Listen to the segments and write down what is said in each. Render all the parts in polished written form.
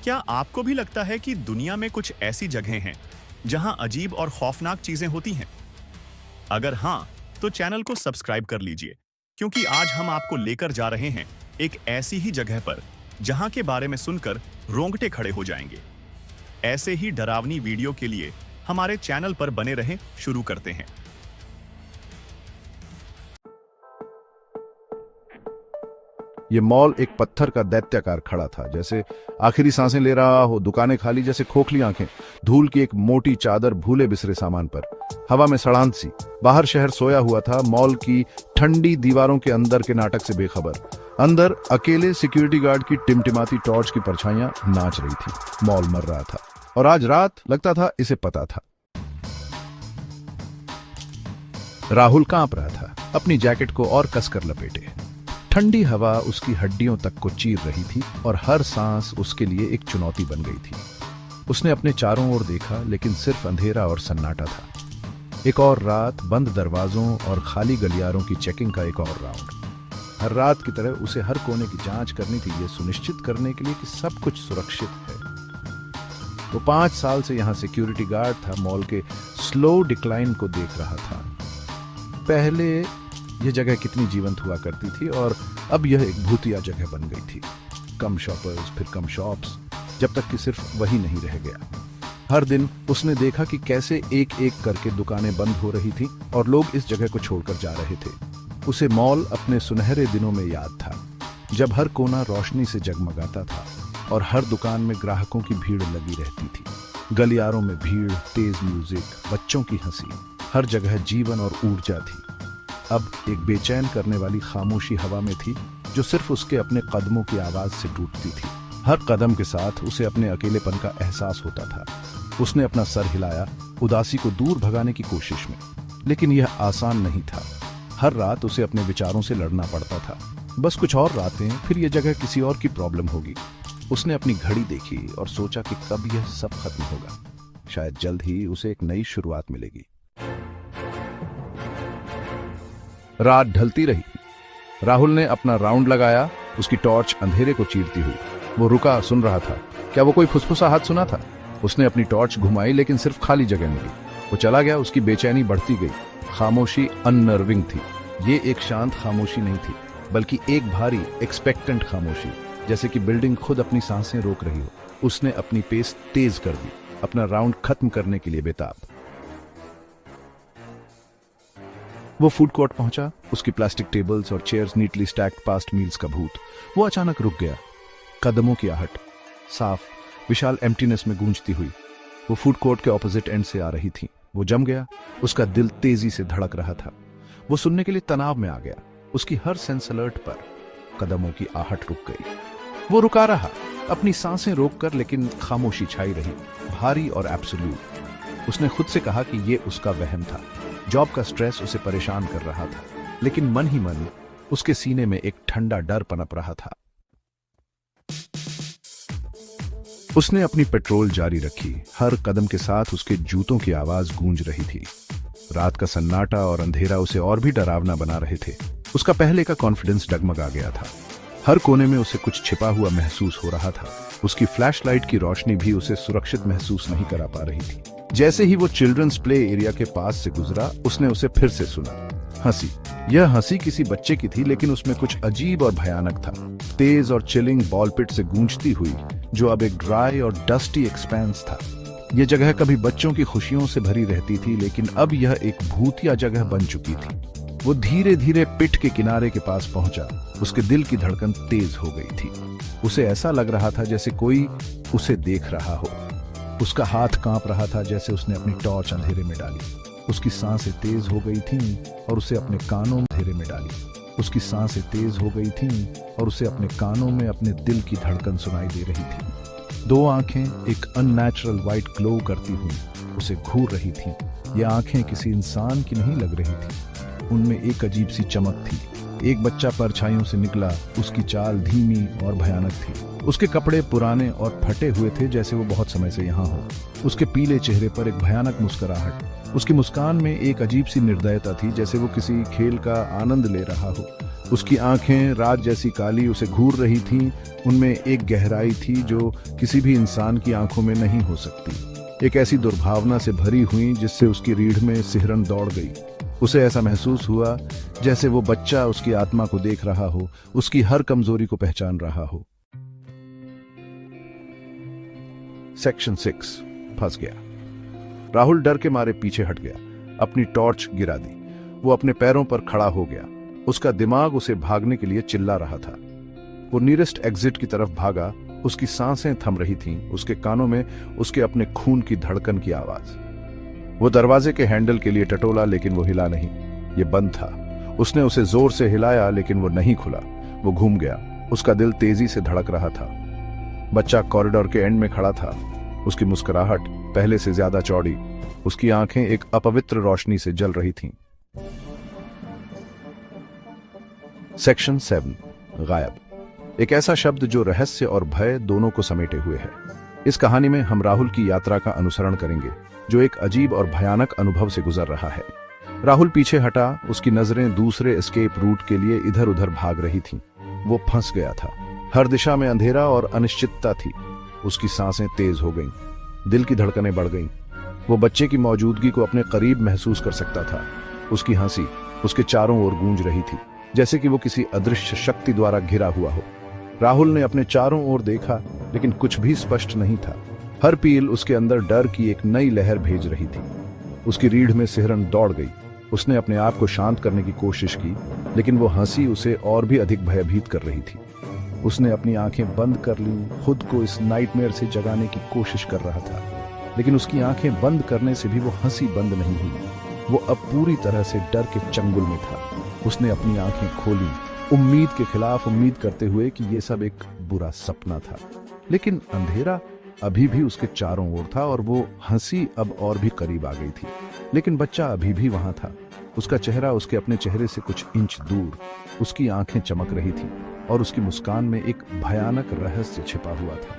क्या आपको भी लगता है कि दुनिया में कुछ ऐसी जगहें हैं जहां अजीब और खौफनाक चीजें होती हैं? अगर हां, तो चैनल को सब्सक्राइब कर लीजिए, क्योंकि आज हम आपको लेकर जा रहे हैं एक ऐसी ही जगह पर जहां के बारे में सुनकर रोंगटे खड़े हो जाएंगे। ऐसे ही डरावनी वीडियो के लिए हमारे चैनल पर बने रहें। शुरू करते हैं। ये मॉल एक पत्थर का दैत्याकार खड़ा था, जैसे आखिरी सांसें ले रहा हो। दुकानें खाली जैसे खोखली आंखें, धूल की एक मोटी चादर भूले बिसरे सामान पर, हवा में सड़ांत सी। बाहर शहर सोया हुआ था, मॉल की ठंडी दीवारों के अंदर के नाटक से बेखबर। अंदर अकेले सिक्योरिटी गार्ड की टिमटिमाती टॉर्च की परछाइयां नाच रही थी। मॉल मर रहा था और आज रात लगता था इसे पता था। राहुल कांप रहा था, अपनी जैकेट को और कसकर लपेटे। ठंडी हवा उसकी हड्डियों तक को चीर रही थी और हर सांस उसके लिए एक चुनौती बन गई थी। उसने अपने चारों ओर देखा, लेकिन सिर्फ अंधेरा और सन्नाटा था। एक और रात, बंद दरवाजों और खाली गलियारों की चेकिंग का एक और राउंड। हर रात की तरह उसे हर कोने की जांच करनी थी, ये सुनिश्चित करने के लिए कि सब कुछ सुरक्षित है। वो 5 साल से यहां सिक्योरिटी गार्ड था, मॉल के स्लो डिक्लाइन को देख रहा था। पहले यह जगह कितनी जीवंत हुआ करती थी और अब यह एक भूतिया जगह बन गई थी। कम शॉपर्स, फिर कम शॉप्स, जब तक कि सिर्फ वही नहीं रह गया। हर दिन उसने देखा कि कैसे एक एक करके दुकानें बंद हो रही थी और लोग इस जगह को छोड़कर जा रहे थे। उसे मॉल अपने सुनहरे दिनों में याद था, जब हर कोना रोशनी से जगमगाता था और हर दुकान में ग्राहकों की भीड़ लगी रहती थी। गलियारों में भीड़, तेज म्यूजिक, बच्चों की हंसी, हर जगह जीवन और ऊर्जा थी। अब एक बेचैन करने वाली खामोशी हवा में थी, जो सिर्फ उसके अपने कदमों की आवाज से टूटती थी। हर कदम के साथ उसे अपने अकेलेपन का एहसास होता था। उसने अपना सर हिलाया, उदासी को दूर भगाने की कोशिश में, लेकिन यह आसान नहीं था। हर रात उसे अपने विचारों से लड़ना पड़ता था। बस कुछ और रातें, फिर यह जगह किसी और की प्रॉब्लम होगी। उसने अपनी घड़ी देखी और सोचा कि कब यह सब खत्म होगा। शायद जल्द ही उसे एक नई शुरुआत मिलेगी। रात ढलती रही। राहुल ने अपना राउंड लगाया, उसकी टॉर्च अंधेरे को चीरती हुई। वो रुका, सुन रहा था। क्या वो कोई फुसफुसाहट सुना था? उसने अपनी टॉर्च घुमाई, लेकिन सिर्फ खाली जगह मिली। वो चला गया, उसकी बेचैनी बढ़ती गई। खामोशी अननर्विंग थी। ये एक शांत खामोशी नहीं थी, बल्कि एक भारी एक्सपेक्टेंट खामोशी, जैसे कि बिल्डिंग खुद अपनी सांसें रोक रही हो। उसने अपनी पेस तेज कर दी, अपना राउंड खत्म करने के लिए बेताब। वो फूड कोर्ट पहुंचा, उसकी प्लास्टिक टेबल्स और chairs neatly stacked past meals का भूत। वो अचानक रुक गया। कदमों की आहट साफ, विशाल एम्प्टीनेस में गूंजती हुई, वो फूड कोर्ट के ऑपोजिट एंड से आ रही थी। वो जम गया, उसका दिल तेजी से धड़क रहा था। वो सुनने के लिए तनाव में आ गया, उसकी हर सेंस अलर्ट पर। कदमों की आहट रुक गई। वो रुका रहा, अपनी सांसें रोककर, लेकिन खामोशी छाई रही, भारी और एब्सोल्यूट। उसने खुद से कहा कि ये उसका वहम था। जॉब का स्ट्रेस उसे परेशान कर रहा था, लेकिन मन ही मन उसके सीने में एक ठंडा डर पनप रहा था। उसने अपनी पेट्रोल जारी रखी। हर कदम के साथ उसके जूतों की आवाज गूंज रही थी। रात का सन्नाटा और अंधेरा उसे और भी डरावना बना रहे थे। उसका पहले का कॉन्फिडेंस डगमगा गया था। हर कोने में उसे कुछ छिपा हुआ महसूस हो रहा था। उसकी फ्लैशलाइट की रोशनी भी उसे सुरक्षित महसूस नहीं करा पा रही थी। जैसे ही वो चिल्ड्रंस प्ले एरिया के पास से गुजरा, उसने उसे फिर से सुना। हंसी। यह हंसी किसी बच्चे की थी, लेकिन उसमें कुछ अजीब और भयानक था। तेज और चिलिंग बॉल पिट से गूंजती हुई, जो अब एक ड्राई और डस्टी एक्सपेंस था। यह जगह कभी बच्चों की खुशियों से भरी रहती थी, लेकिन अब यह एक भूतिया जगह बन चुकी थी। वो धीरे धीरे पिट के किनारे के पास पहुंचा। उसके दिल की धड़कन तेज हो गई थी। उसे ऐसा लग रहा था जैसे कोई उसे देख रहा हो। उसका हाथ कांप रहा था, जैसे उसने अपनी टॉर्च अंधेरे में डाली। उसकी सांसें तेज हो गई थीं और उसे अपने कानों में अंधेरे में डाली। उसकी सांसें तेज हो गई थीं और उसे अपने कानों में अपने दिल की धड़कन सुनाई दे रही थी। 2 आंखें एक अननेचुरल वाइट ग्लो करती हुई उसे घूर रही थीं। ये आंखें किसी इंसान की नहीं लग रही थी। उनमें एक अजीब सी चमक थी। एक बच्चा परछाइयों से निकला। उसकी चाल धीमी और भयानक थी। उसके कपड़े पुराने और फटे हुए थे, जैसे वो बहुत समय से यहाँ हो। उसके पीले चेहरे पर एक भयानक मुस्कुराहट। उसकी मुस्कान में एक अजीब सी निर्दयता थी, जैसे वो किसी खेल का आनंद ले रहा हो। उसकी आंखें रात जैसी काली उसे घूर रही थीं। उनमें एक गहराई थी जो किसी भी इंसान की आंखों में नहीं हो सकती, एक ऐसी दुर्भावना से भरी हुई जिससे उसकी रीढ़ में सिहरन दौड़ गई। उसे ऐसा महसूस हुआ जैसे वो बच्चा उसकी आत्मा को देख रहा हो, उसकी हर कमजोरी को पहचान रहा हो। सेक्शन 6 फंस गया। राहुल डर के मारे पीछे हट गया, अपनी टॉर्च गिरा दी। वो अपने पैरों पर खड़ा हो गया। उसका दिमाग उसे भागने के लिए चिल्ला रहा था। वो नियरेस्ट एग्जिट की तरफ भागा। उसकी सांसें थम रही थीं, उसके कानों में उसके अपने खून की धड़कन की आवाज। वो दरवाजे के हैंडल के लिए टटोला, लेकिन वो हिला नहीं। ये बंद था। उसने उसे जोर से हिलाया, लेकिन वो नहीं खुला। वो घूम गया। उसका दिल तेजी से धड़क रहा था। बच्चा कॉरिडोर के एंड में खड़ा था। उसकी मुस्कुराहट पहले से ज्यादा चौड़ी। उसकी आंखें एक अपवित्र रोशनी से जल रही थीं। सेक्शन 7 गायब। एक ऐसा शब्द जो रहस्य और भय दोनों को समेटे हुए है। इस कहानी में हम राहुल की यात्रा का अनुसरण करेंगे, जो एक अजीब और भयानक अनुभव से गुजर रहा है। राहुल पीछे हटा। उसकी नजरें दूसरे एस्केप रूट के लिए इधर उधर भाग रही थीं। वो फंस गया था। हर दिशा में अंधेरा और अनिश्चितता थी। उसकी सांसें तेज हो गईं, दिल की धड़कनें बढ़ गईं। वो बच्चे की मौजूदगी को अपने करीब महसूस कर सकता था। उसकी हंसी उसके चारों ओर गूंज रही थी, जैसे कि वो किसी अदृश्य शक्ति द्वारा घिरा हुआ हो। राहुल ने अपने चारों ओर देखा, लेकिन कुछ भी स्पष्ट नहीं था। हर पील उसके अंदर डर की एक नई लहर भेज रही थी। उसकी रीढ़ में सिहरन दौड़ गई। उसने अपने आप को शांत करने की कोशिश की, लेकिन वो हंसी उसे और भी अधिक भयभीत कर रही थी। उसने अपनी आंखें बंद कर लीं, खुद को इस नाइटमेयर से जगाने की कोशिश कर रहा था, लेकिन उसकी आंखें बंद करने से भी वो हंसी बंद नहीं हुई। वो अब पूरी तरह से डर के चंगुल में था। उसने अपनी आंखें खोली, उम्मीद के खिलाफ उम्मीद करते हुए कि ये सब एक बुरा सपना था। लेकिन अंधेरा अभी भी उसके चारों ओर था और वो हंसी अब और भी करीब आ गई थी। लेकिन बच्चा अभी भी वहां था। उसका चेहरा उसके अपने चेहरे से कुछ इंच दूर। उसकी आंखें चमक रही थी और उसकी मुस्कान में एक भयानक रहस्य छिपा हुआ था।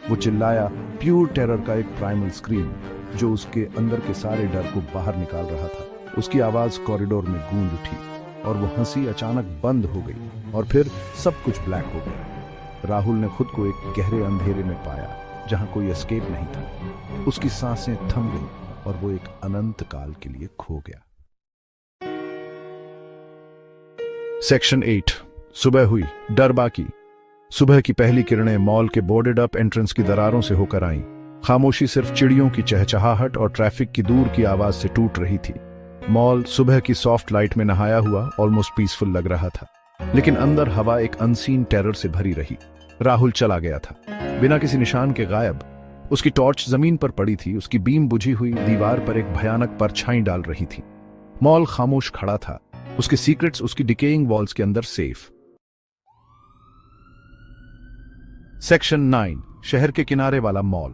वो चिल्लाया, प्योर टेरर का एक प्राइमल स्क्रीम जो उसके अंदर के सारे डर को बाहर निकाल रहा था। उसकी आवाज कॉरिडोर में गूंज उठी और वो हंसी अचानक बंद हो गई और फिर सब कुछ ब्लैक हो गया। राहुल ने खुद को एक गहरे अंधेरे में पाया, जहां कोई एस्केप नहीं था। उसकी सांसें थम गईं और वो एक अनंत काल के लिए खो गया। सेक्शन 8 सुबह हुई, डर बाकी। सुबह की पहली किरणें मॉल के बोर्डेड अप एंट्रेंस की दरारों से होकर आईं। खामोशी सिर्फ चिड़ियों की चहचहाहट और ट्रैफिक की दूर की आवाज से टूट रही थी। मॉल सुबह की सॉफ्ट लाइट में नहाया हुआ ऑलमोस्ट पीसफुल लग रहा था, लेकिन अंदर हवा एक अनसीन टेरर से भरी रही। राहुल चला गया था, बिना किसी निशान के गायब। उसकी टॉर्च जमीन पर पड़ी थी। उसकी बीम बुझी हुई दीवार पर एक भयानक परछाई डाल रही थी। मॉल खामोश खड़ा था, उसके सीक्रेट्स उसकी डिकेइंग वॉल्स के अंदर सेफ। सेक्शन 9 शहर के किनारे वाला मॉल।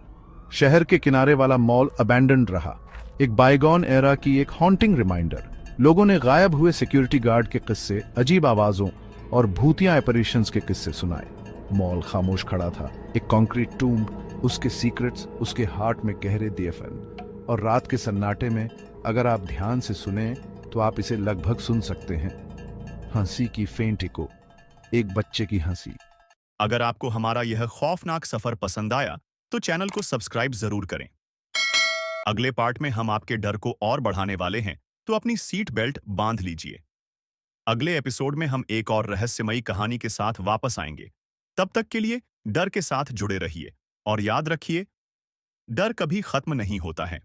शहर के किनारे वाला मॉल अबैंडन्ड रहा, एक बायगॉन एरा की एक हॉन्टिंग रिमाइंडर। लोगों ने गायब हुए सिक्योरिटी गार्ड के किस्से, अजीब आवाजों और भूतिया एपरेशंस के किस्से सुनाए। मॉल खामोश खड़ा था, एक कंक्रीट टूम्ब, उसके सीक्रेट्स, उसके हार्ट में गहरे दफन। और रात के सन्नाटे में अगर आप ध्यान से सुने तो आप इसे लगभग सुन सकते हैं। हंसी की फेंट इको, एक बच्चे की हंसी। अगर आपको हमारा यह खौफनाक सफर पसंद आया तो चैनल को सब्सक्राइब जरूर करें। अगले पार्ट में हम आपके डर को और बढ़ाने वाले हैं, तो अपनी सीट बेल्ट बांध लीजिए। अगले एपिसोड में हम एक और रहस्यमयी कहानी के साथ वापस आएंगे। तब तक के लिए डर के साथ जुड़े रहिए और याद रखिए, डर कभी खत्म नहीं होता है।